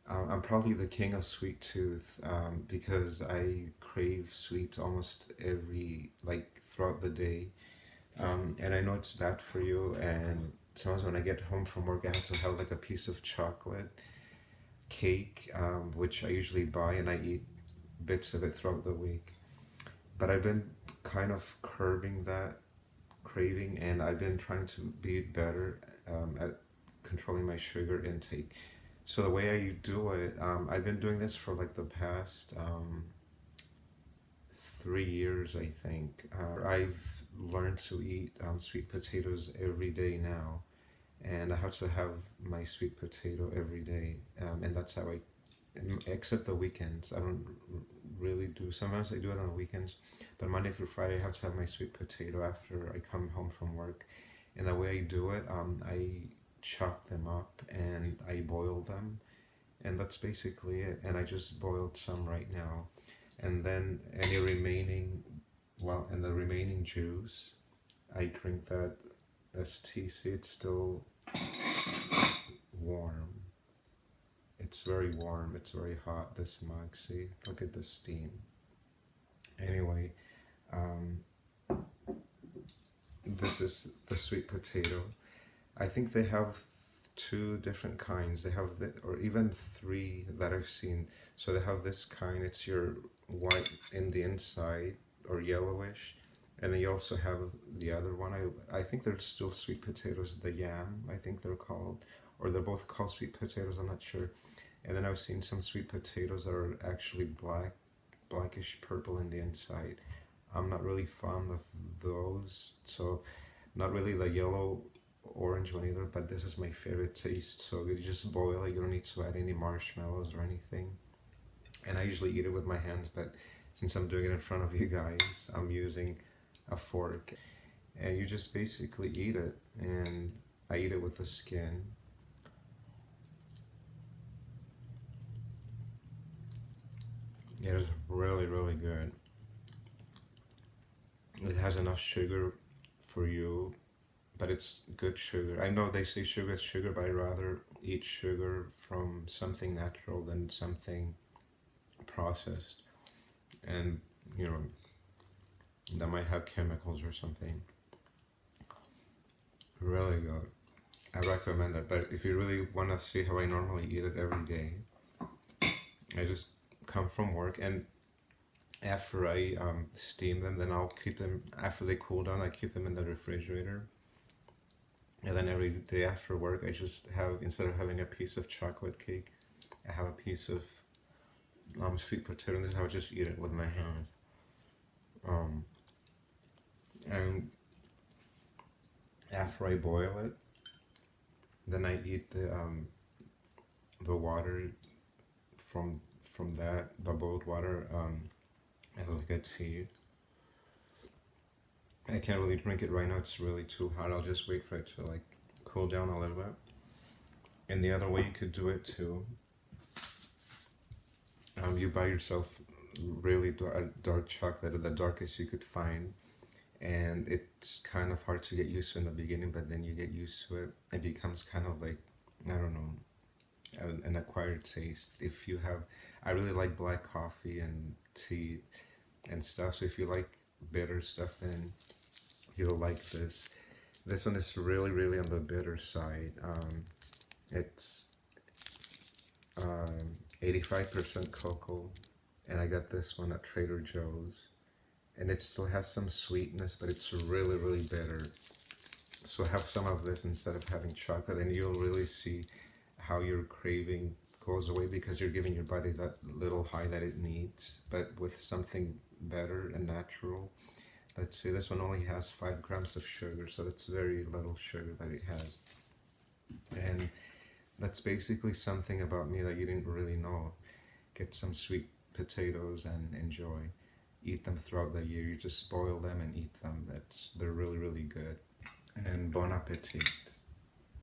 I'm probably the king of sweet tooth because I crave sweets almost like throughout the day. And I know it's bad for you. And sometimes when I get home from work, I have to have like a piece of chocolate cake, which I usually buy, and I eat bits of it throughout the week. But I've been kind of curbing that craving, and I've been trying to be better at controlling my sugar intake. So the way I do it, I've been doing this for like the past 3 years, I think. I've learned to eat sweet potatoes every day now, and I have to have my sweet potato every day, and that's how I, except the weekends. I don't really do. Sometimes I do it on the weekends, but Monday through Friday I have to have my sweet potato after I come home from work. And the way I do it, I chop them up and I boil them, and that's basically it. And I just boiled some right now, and then any remaining, well, and the remaining juice, I drink that as tea. See, it's still warm. It's very warm. It's very hot. This mug. See, look at the steam. Anyway, um, this is the sweet potato. I think they have two different kinds. They have or even three that I've seen. So they have this kind. It's your white in the inside or yellowish, and then you also have the other one. I think they're still sweet potatoes. The yam, I think they're called, or they're both called sweet potatoes. I'm not sure. And then I've seen some sweet potatoes that are actually blackish purple in the inside. I'm not really fond of those, so not really the yellow orange one either, but this is my favorite taste. So you just boil it, you don't need to add any marshmallows or anything. And I usually eat it with my hands, but since I'm doing it in front of you guys, I'm using a fork. And you just basically eat it, and I eat it with the skin. It is really, really good. It has enough sugar for you, but it's good sugar. I know they say sugar is sugar, but I rather eat sugar from something natural than something processed. And, you know, that might have chemicals or something. Really good. I recommend it. But if you really want to see how I normally eat it every day, I just come from work, and after I steam them, then I'll keep them, after they cool down, I keep them in the refrigerator. And then every day after work, I just have, instead of having a piece of chocolate cake, I have a piece of sweet potato, and this is how I just eat it with my hands. Um, and after I boil it, then I eat the water from that, the boiled water, as like a tea. I can't really drink it right now, it's really too hot. I'll just wait for it to like cool down a little bit. And the other way you could do it too, you buy yourself really dark chocolate, the darkest you could find. And it's kind of hard to get used to in the beginning, but then you get used to it. It becomes kind of like, I don't know, an acquired taste. If you have, I really like black coffee and tea and stuff. So if you like bitter stuff, then you'll like this. This one is really, really on the bitter side. It's 85% cocoa, and I got this one at Trader Joe's. And it still has some sweetness, but it's really, really bitter. So have some of this instead of having chocolate, and you'll really see how your craving goes away, because you're giving your body that little high that it needs, but with something better and natural. Let's see, this one only has 5 grams of sugar, so that's very little sugar that it has. And that's basically something about me that you didn't really know. Get some sweet potatoes and enjoy. Eat them throughout the year. You just boil them and eat them. They're really, really good. And bon appetit.